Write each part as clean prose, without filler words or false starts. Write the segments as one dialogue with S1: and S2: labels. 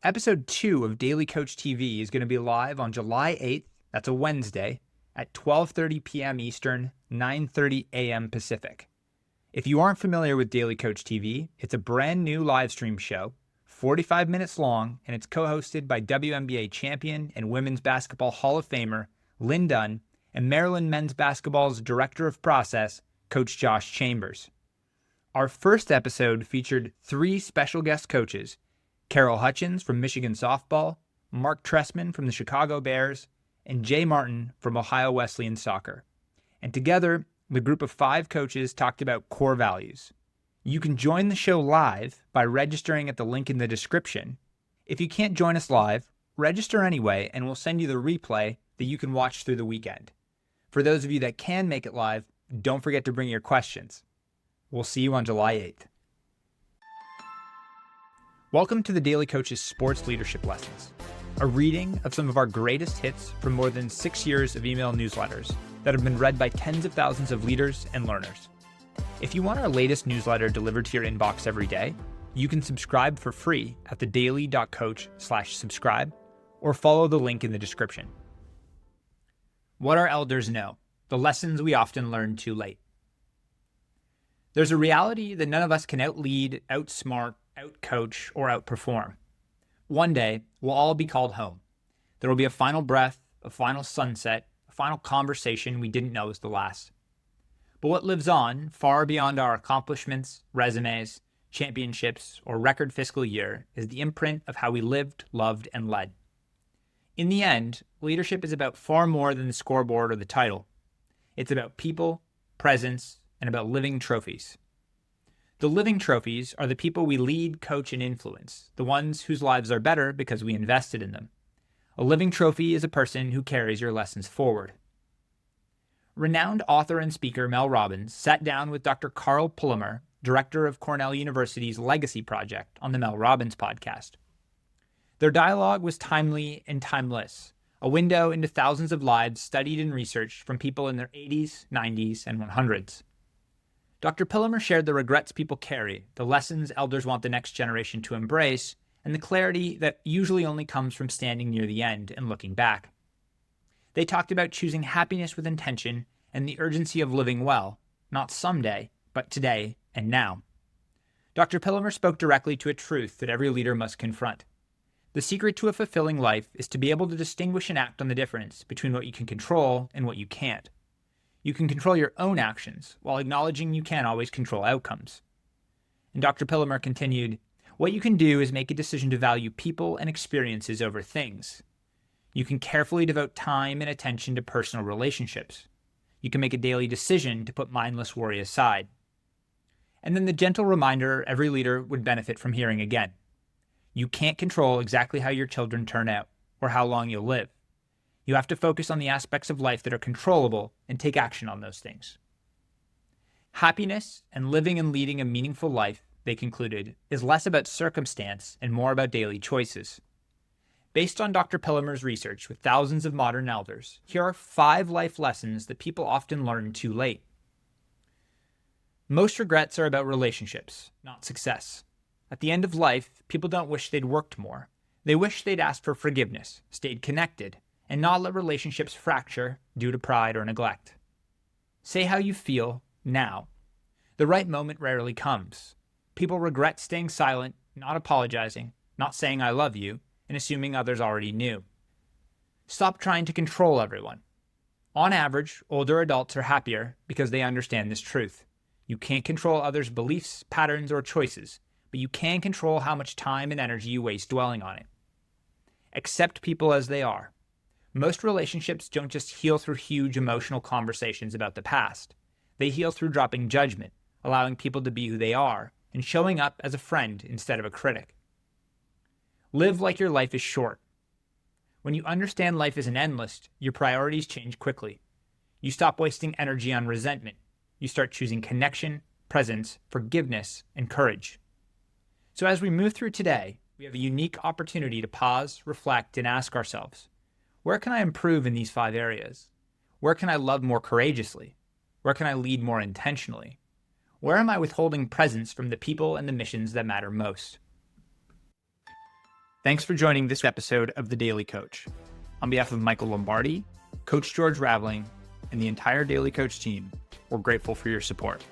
S1: Episode 2 of Daily Coach TV is going to be live on July 8th, that's a Wednesday, at 12:30 p.m. Eastern, 9:30 a.m. Pacific. If you aren't familiar with Daily Coach TV, it's a brand new live stream show, 45 minutes long, and it's co-hosted by WNBA champion and Women's Basketball Hall of Famer Lynn Dunn and Maryland Men's Basketball's Director of Process, Coach Josh Chambers. Our first episode featured 3 special guest coaches, Carol Hutchins from Michigan Softball, Mark Trestman from the Chicago Bears, and Jay Martin from Ohio Wesleyan Soccer. And together, the group of 5 coaches talked about core values. You can join the show live by registering at the link in the description. If you can't join us live, register anyway and we'll send you the replay that you can watch through the weekend. For those of you that can make it live, don't forget to bring your questions. We'll see you on July 8th. Welcome to the Daily Coach's Sports Leadership Lessons, a reading of some of our greatest hits from more than 6 years of email newsletters that have been read by tens of thousands of leaders and learners. If you want our latest newsletter delivered to your inbox every day, you can subscribe for free at thedaily.coach/subscribe or follow the link in the description. What our elders know, the lessons we often learn too late. There's a reality that none of us can outlead, outsmart, outcoach, or outperform. One day, we'll all be called home. There will be a final breath, a final sunset, a final conversation we didn't know was the last. But what lives on, far beyond our accomplishments, resumes, championships, or record fiscal year, is the imprint of how we lived, loved, and led. In the end, leadership is about far more than the scoreboard or the title. It's about people, presence, and about living trophies. The living trophies are the people we lead, coach, and influence, the ones whose lives are better because we invested in them. A living trophy is a person who carries your lessons forward. Renowned author and speaker Mel Robbins sat down with Dr. Karl Pillemer, director of Cornell University's Legacy Project, on the Mel Robbins podcast. Their dialogue was timely and timeless, a window into thousands of lives studied and researched from people in their 80s, 90s, and 100s. Dr. Pillemer shared the regrets people carry, the lessons elders want the next generation to embrace, and the clarity that usually only comes from standing near the end and looking back. They talked about choosing happiness with intention and the urgency of living well, not someday, but today and now. Dr. Pillemer spoke directly to a truth that every leader must confront. The secret to a fulfilling life is to be able to distinguish and act on the difference between what you can control and what you can't. You can control your own actions while acknowledging you can't always control outcomes. And Dr. Pillemer continued, what you can do is make a decision to value people and experiences over things. You can carefully devote time and attention to personal relationships. You can make a daily decision to put mindless worry aside. And then the gentle reminder every leader would benefit from hearing again. You can't control exactly how your children turn out or how long you'll live. You have to focus on the aspects of life that are controllable and take action on those things. Happiness and living and leading a meaningful life, they concluded, is less about circumstance and more about daily choices. Based on Dr. Pillemer's research with thousands of modern elders, here are 5 life lessons that people often learn too late. Most regrets are about relationships, not success. At the end of life, people don't wish they'd worked more. They wish they'd asked for forgiveness, stayed connected, and not let relationships fracture due to pride or neglect. Say how you feel now. The right moment rarely comes. People regret staying silent, not apologizing, not saying I love you, and assuming others already knew. Stop trying to control everyone. On average, older adults are happier because they understand this truth. You can't control others' beliefs, patterns, or choices, but you can control how much time and energy you waste dwelling on it. Accept people as they are. Most relationships don't just heal through huge emotional conversations about the past. They heal through dropping judgment, allowing people to be who they are, and showing up as a friend instead of a critic. Live like your life is short. When you understand life isn't endless, your priorities change quickly. You stop wasting energy on resentment. You start choosing connection, presence, forgiveness, and courage. So as we move through today, we have a unique opportunity to pause, reflect, and ask ourselves, where can I improve in these 5 areas? Where can I love more courageously? Where can I lead more intentionally? Where am I withholding presence from the people and the missions that matter most? Thanks for joining this episode of The Daily Coach. On behalf of Michael Lombardi, Coach George Raveling, and the entire Daily Coach team, we're grateful for your support.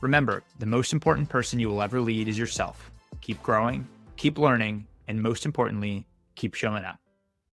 S1: Remember, the most important person you will ever lead is yourself. Keep growing, keep learning, and most importantly, keep showing up.